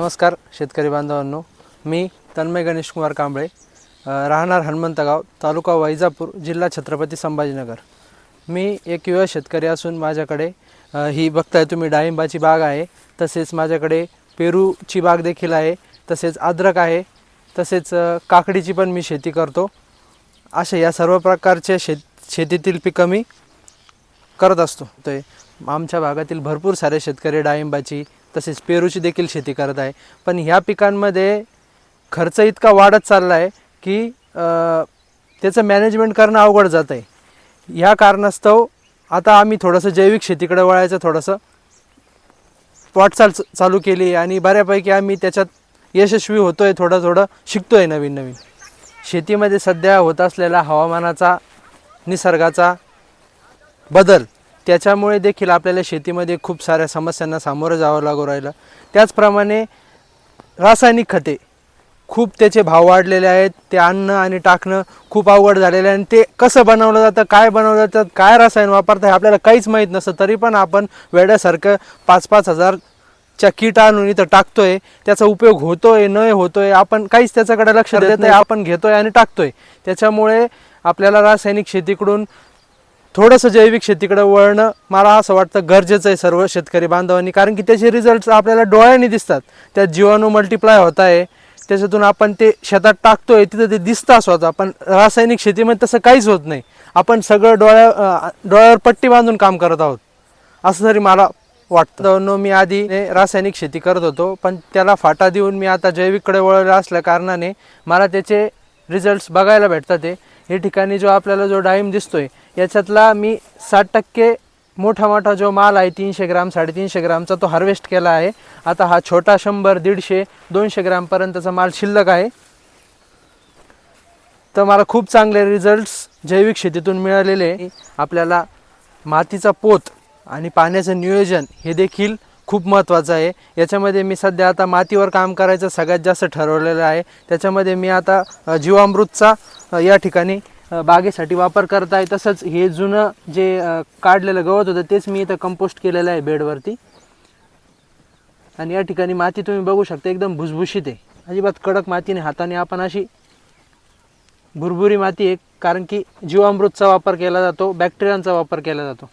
नमस्कार शेतकरी बांधवांनो, मी तन्मय गणेश कुमार कांबळे, राहणार हनुमंतगाव, तालुका वैजापूर, जिल्हा छत्रपती संभाजीनगर। मी एक युवा शेतकरी असून माझ्याकडे ही बघताय तुम्ही डाळिंबाची बाग आहे, तसेच माझ्याकडे पेरूची बाग देखील आहे, तसेच अद्रक आहे, तसेच काकडीची पण मी शेती करतो। अशा या सर्व प्रकारचे शेतीतील पिकं मी करत असतो। ते आमच्या भागातील भरपूर सारे शेतकरी डाळिंबाची तसेच पेरूची देखील शेती करत आहे, पण ह्या पिकांमध्ये खर्च इतका वाढत चालला आहे की त्याचं मॅनेजमेंट करणं अवघड जात आहे। ह्या कारणास्तव आता आम्ही थोडंसं जैविक शेतीकडे वळायचं थोडंसं वाटचाल चालू केली आणि बऱ्यापैकी आम्ही त्याच्यात यशस्वी होतोय, थोडं शिकतोय नवीन। शेतीमध्ये सध्या होत असलेला हवामानाचा, निसर्गाचा बदल, त्याच्यामुळे देखील आपल्याला शेतीमध्ये खूप साऱ्या समस्यांना सामोरं जावं लागू राहिलं। त्याचप्रमाणे रासायनिक खते खूप त्याचे भाव वाढलेले आहेत, ते आणणं आणि टाकणं खूप अवघड झालेलं आहे आणि ते कसं बनवलं जातं, काय बनवलं जातं, काय रसायन वापरतात आपल्याला काहीच माहीत नसतं, तरी पण आपण वेड्यासारखं 5-5 हजारच्या किट आणून इथं टाकतोय। त्याचा उपयोग होतोय न होतोय आपण काहीच त्याच्याकडे लक्ष देत नाही, आपण घेतोय आणि टाकतोय। त्याच्यामुळे आपल्याला रासायनिक शेतीकडून थोडंसं जैविक शेतीकडे वळणं मला असं वाटतं गरजेचं आहे सर्व शेतकरी बांधवांनी, कारण की त्याचे रिझल्ट्स आपल्याला डोळ्यांनी दिसतात। त्यात जीवाणू मल्टिप्लाय होत आहे, त्याच्यातून आपण ते शेतात टाकतोय तिथं ते दिसतं स्वतः, पण रासायनिक शेतीमध्ये तसं काहीच होत नाही। आपण सगळं डोळ्यावर पट्टी बांधून काम करत आहोत असं तरी मला वाटतं। मी आधी रासायनिक शेती करत होतो, पण त्याला फाटा देऊन मी आता जैविककडे वळलं असल्या कारणाने मला त्याचे रिझल्ट्स बघायला भेटतात। हे ठिकाणी जो आपल्याला जो डाळिंब दिसतोय याच्यातला मी 60% मोठा जो माल आहे 300 ग्राम 350 ग्रामचा तो हार्वेस्ट केला आहे। आता हा छोटा 100, 150, 200 ग्रामपर्यंतचा माल शिल्लक आहे। तर मला खूप चांगले रिझल्ट्स जैविक शेतीतून मिळालेले। आपल्याला मातीचा पोत आणि पाण्याचं नियोजन हे देखील खूप महत्त्वाचं आहे। याच्यामध्ये मी सध्या आता मातीवर काम करायचं सगळ्यात जास्त ठरवलेलं आहे। त्याच्यामध्ये मी आता जीवामृतचा या ठिकाणी बागेसाठी वापर करत आहे। तसंच हे जुनं जे काढलेलं गवत होतं तेच मी इथं कंपोस्ट केलेलं आहे बेडवरती। आणि या ठिकाणी माती तुम्ही बघू शकता एकदम भुसभुशीत आहे, अजिबात कडक माती नाही, हाताने आपण अशी भुरभुरी माती आहे, कारण की जीवामृतचा वापर केला जातो, बॅक्टेरियांचा वापर केला जातो।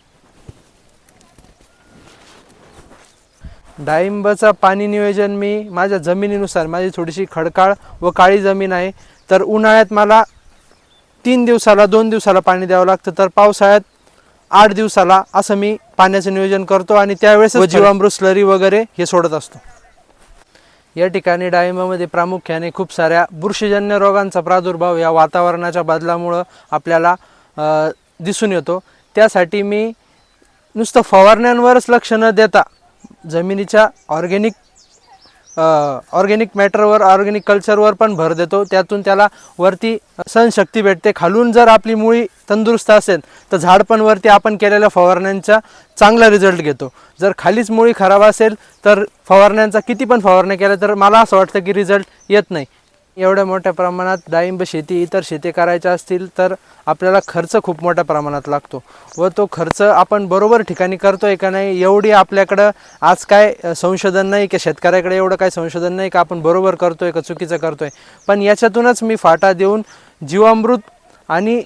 डाळिंबाचा पाणी नियोजन मी माझ्या जमिनीनुसार, माझी थोडीशी खडकाळ व काळी जमीन आहे, तर उन्हाळ्यात मला 3 दिवसाला 2 दिवसाला पाणी द्यावं लागतं, तर पावसाळ्यात 8 दिवसाला असं मी पाण्याचं नियोजन करतो आणि त्यावेळेस जीवामृत स्लरी वगैरे हे सोडत असतो। या ठिकाणी डाळिंबामध्ये प्रामुख्याने खूप साऱ्या बुरशीजन्य रोगांचा प्रादुर्भाव या वातावरणाच्या बदलामुळं आपल्याला दिसून येतो। त्यासाठी मी नुसतं फवारण्यांवरच लक्ष न देता जमिनीच्या ऑर्गॅनिक मॅटरवर, ऑर्गॅनिक कल्चरवर पण भर देतो। त्यातून त्याला वरती सहनशक्ती भेटते। खालून जर आपली मुळी तंदुरुस्त असेल तर झाड पण वरती आपण केलेल्या फवारण्यांचा चांगला रिझल्ट घेतो। जर खालीच मुळी खराब असेल तर फवारण्यांचा किती पण फवारण्या केल्या तर मला असं वाटतं की रिझल्ट येत नाही। एवढ्या मोठ्या प्रमाणात डाळिंब शेती, इतर शेती करायच्या असतील तर आपल्याला खर्च खूप मोठ्या प्रमाणात लागतो व तो खर्च आपण बरोबर ठिकाणी करतोय का नाही, एवढी आपल्याकडं आज काय संशोधन नाही की शेतकऱ्याकडे एवढं काय संशोधन नाही का आपण बरोबर करतोय का चुकीचं करतोय। पण याच्यातूनच मी फाटा देऊन जीवामृत आणि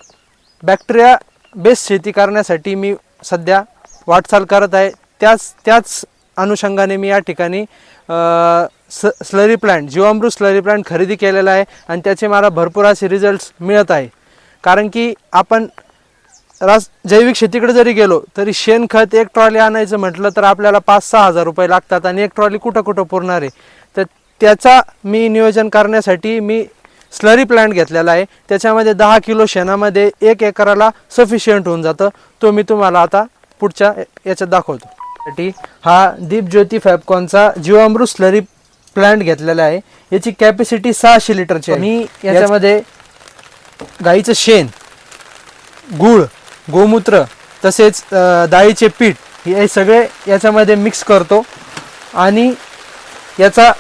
बॅक्टेरिया बेस शेती करण्यासाठी मी सध्या वाटचाल करत आहे। त्याच अनुषंगाने मी या ठिकाणी स्लरी प्लांट, जीवामृत स्लरी प्लांट खरेदी केलेला आहे आणि त्याचे मला भरपूर असे रिझल्ट्स मिळत आहे। कारण की आपण जैविक शेतीकडे जरी गेलो तरी शेणखत 1 ट्रॉली आणायचं म्हटलं तर आपल्याला 5-6 हजार रुपये लागतात आणि 1 ट्रॉली कुठं पुरणार आहे। तर त्याचा मी नियोजन करण्यासाठी मी स्लरी प्लांट घेतलेला आहे। त्याच्यामध्ये 10 किलो शेणामध्ये 1 एकराला सफिशियंट होऊन जातं। तो मी तुम्हाला आता पुढच्या याच्यात दाखवतो। हा दीपज्योती फॅबकॉनचा जीवामृत स्लरी प्लांट घेतलेला आहे। याची कॅपॅसिटी 600 लिटरची आहे। मी याच्यामध्ये गाईचं शेण, गूळ, गोमूत्र तसेच डाळीचे पीठ हे सगळे याच्यामध्ये मिक्स करतो आणि याचा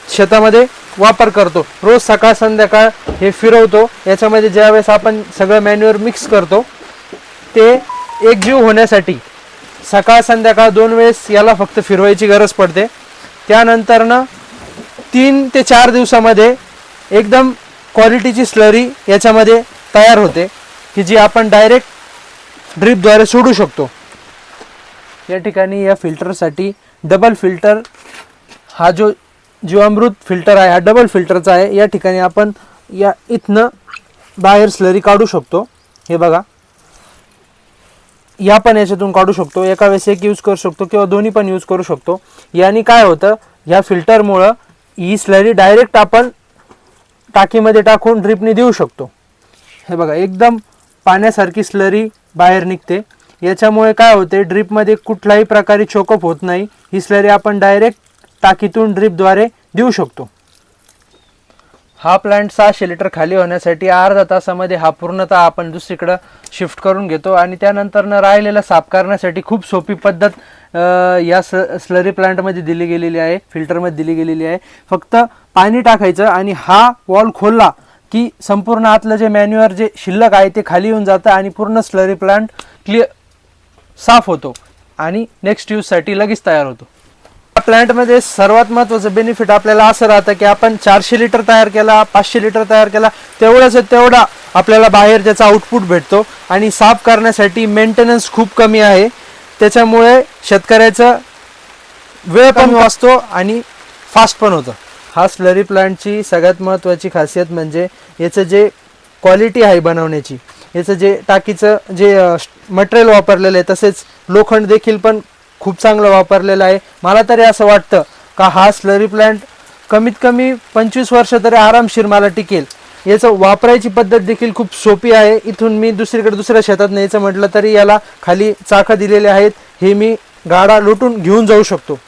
शेतामध्ये वापर करतो। रोज सकाळ संध्याकाळ हे फिरवतो। याच्यामध्ये ज्यावेळेस आपण सगळं मॅन्युअर मिक्स करतो ते एकजीव होण्यासाठी सकाळ संध्याकाळ 2 वेळेस याला फक्त फिरवायची गरज पडते। त्यानंतरनं 3 ते 4 दिवसामध्ये एकदम क्वालिटीची स्लरी याच्यामध्ये तयार होते की जी आपण डायरेक्ट ड्रिपद्वारे सोडू शकतो। या ठिकाणी या फिल्टरसाठी डबल फिल्टर, हा जो जीवामृत फिल्टर आहे हा डबल फिल्टरचा आहे। या ठिकाणी आपण या इथनं बाहेर स्लरी काढू शकतो। हे बघा, या पण याच्यातून काढू शकतो, एका वेळेस एक यूज करू शकतो किंवा दोन्ही पण यूज करू शकतो। याने काय होतं, या फिल्टरमुळं ही स्लरी डायरेक्ट आपण टाकीमध्ये टाकून ड्रिपने देऊ शकतो। हे बघा, एकदम पाण्यासारखी स्लरी बाहेर निघते। याच्यामुळे काय होते, ड्रिपमध्ये कुठल्याही प्रकारे चोकअप होत नाही। ही स्लरी आपण डायरेक्ट टाकीतून ड्रिपद्वारे देऊ शकतो। हा प्लांट 600 लिटर खाली होण्यासाठी अर्धा तासामध्ये हा पूर्णतः आपण दुसरीकडे शिफ्ट करून घेतो आणि त्यानंतर राहिलेला साफ करण्यासाठी खूप सोपी पद्धत या स्लरी प्लांटमध्ये दिली गेलेली आहे, फिल्टरमध्ये दिली गेलेली आहे। फक्त पाणी टाकायचं आणि हा वॉल खोलला की संपूर्ण आतलं जे मॅन्युअर जे शिल्लक आहे ते खाली येऊन जातं आणि पूर्ण स्लरी प्लांट क्लिअर साफ होतो आणि नेक्स्ट यूजसाठी लगेच तयार होतो। या प्लांटमध्ये सर्वात महत्त्वाचं बेनिफिट आपल्याला असं राहतं की आपण 400 लिटर तयार केला, 500 लिटर तयार केला, तेवढा आपल्याला बाहेर त्याचा आउटपुट भेटतो आणि साफ करण्यासाठी मेंटेनन्स खूप कमी आहे। त्याच्यामुळे शेतकऱ्याचं वेळ पण वाचतो आणि फास्ट पण होतं। हा स्लरी प्लांटची सगळ्यात महत्त्वाची खासियत म्हणजे याचं जे क्वालिटी आहे बनवण्याची, याचं जे टाकीचं जे मटेरियल वापरलेलं आहे, तसेच लोखंड देखील पण खूप चांगलं वापरलेलं आहे। मला तरी असं वाटतं का हा स्लरी प्लांट कमीत कमी 25 वर्ष तरी आरामशीर मला टिकेल। याचं वापरायची पद्धत देखील खूप सोपी आहे। इथून मी दुसऱ्या शेतात न्यायचं म्हटलं तरी याला खाली चाकं दिलेले आहेत, हे मी गाडा लुटून घेऊन जाऊ शकतो।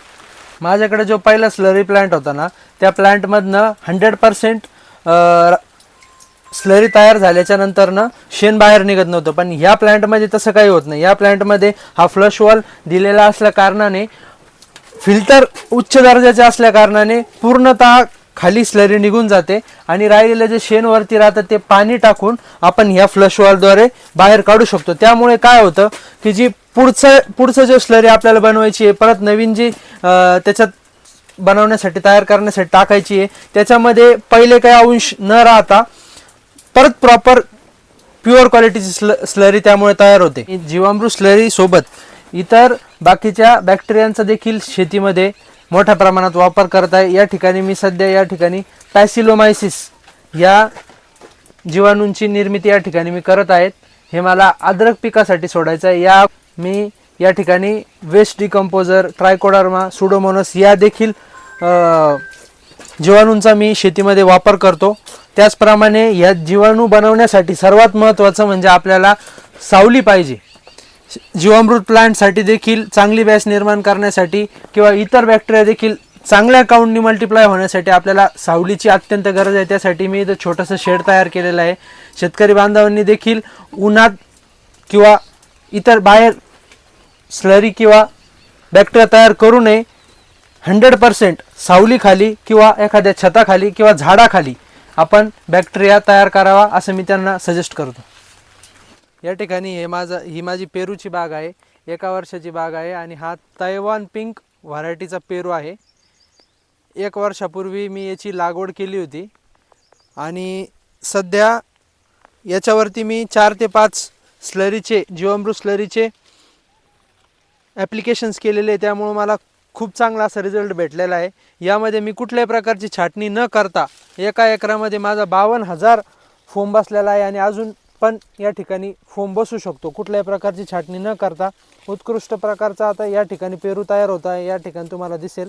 माझ्याकडे जो पहिला स्लरी प्लांट होता ना, त्या प्लांटमधनं 100% स्लरी तयार झाल्याच्या नंतरनं शेण बाहेर निघत नव्हतं, पण ह्या प्लांटमध्ये तसं काही होत नाही। या प्लांटमध्ये हा फ्लश वॉल दिलेला असल्या कारणाने, फिल्टर उच्च दर्जाचे असल्या कारणाने पूर्णतः खाली स्लरी निघून जाते आणि राहिलेलं जे शेण वरती राहतं ते पाणी टाकून आपण ह्या फ्लश वॉलद्वारे बाहेर काढू शकतो। त्यामुळे काय होतं की जी पुढचं जे स्लरी आपल्याला बनवायची आहे, परत नवीन जी त्याच्यात बनवण्यासाठी तयार करण्यासाठी टाकायची आहे, त्याच्यामध्ये पहिले काही अंश न राहता परत प्रॉपर प्युअर क्वालिटीची स्लरी त्यामुळे तयार होते। जीवामृत स्लरी सोबत इतर बाकीच्या बॅक्टेरियांचा देखील शेतीमध्ये मोठ्या प्रमाणात वापर करत आहे। या ठिकाणी मी सध्या पॅसिलोमायसिस या जीवाणूंची निर्मिती या ठिकाणी मी करत आहेत। हे मला अद्रक पिकासाठी सोडायचं आहे। मी या ठिकाणी वेस्ट डिकम्पोजर, ट्रायकोडर्मा, सुडोमोनस या देखील जीवाणूंचा मी शेतीमध्ये वापर करतो। त्याचप्रमाणे या जीवाणू बनवण्यासाठी सर्वात महत्त्वाचं म्हणजे आपल्याला सावली पाहिजे। जीवामृत प्लांटसाठी देखील चांगली बॅच निर्माण करण्यासाठी किंवा इतर बॅक्टेरिया देखील चांगल्या काउंटनी मल्टिप्लाय होण्यासाठी आपल्याला सावलीची अत्यंत गरज आहे। त्यासाठी मी इथं छोटंसं शेड तयार केलेलं आहे। शेतकरी बांधवांनी देखील उन्हात किंवा इतर बाहेर स्लरी किंवा बॅक्टेरिया तयार करू नये, 100% सावलीखाली किंवा एखाद्या छताखाली किंवा झाडाखाली आपण बॅक्टेरिया तयार करावा असं मी त्यांना सजेस्ट करतो। या ठिकाणी ही माझी पेरूची बाग आहे, 1 वर्षाची बाग आहे आणि हा तैवान पिंक व्हरायटीचा पेरू आहे। 1 वर्षापूर्वी मी याची लागवड केली होती आणि सध्या याच्यावरती मी 4 ते 5 जीवामृत स्लरीचे ॲप्लिकेशन्स केलेले आहे, त्यामुळे मला खूप चांगला असा रिझल्ट भेटलेला आहे। यामध्ये मी कुठल्याही प्रकारची छाटणी न करता एका एकरामध्ये माझा 52,000 फोम बसलेला आहे आणि अजून पण या ठिकाणी फोम बसू शकतो कुठल्याही प्रकारची छाटणी न करता। उत्कृष्ट प्रकारचा आता या ठिकाणी पेरू तयार होत आहे, या ठिकाणी तुम्हाला दिसेल।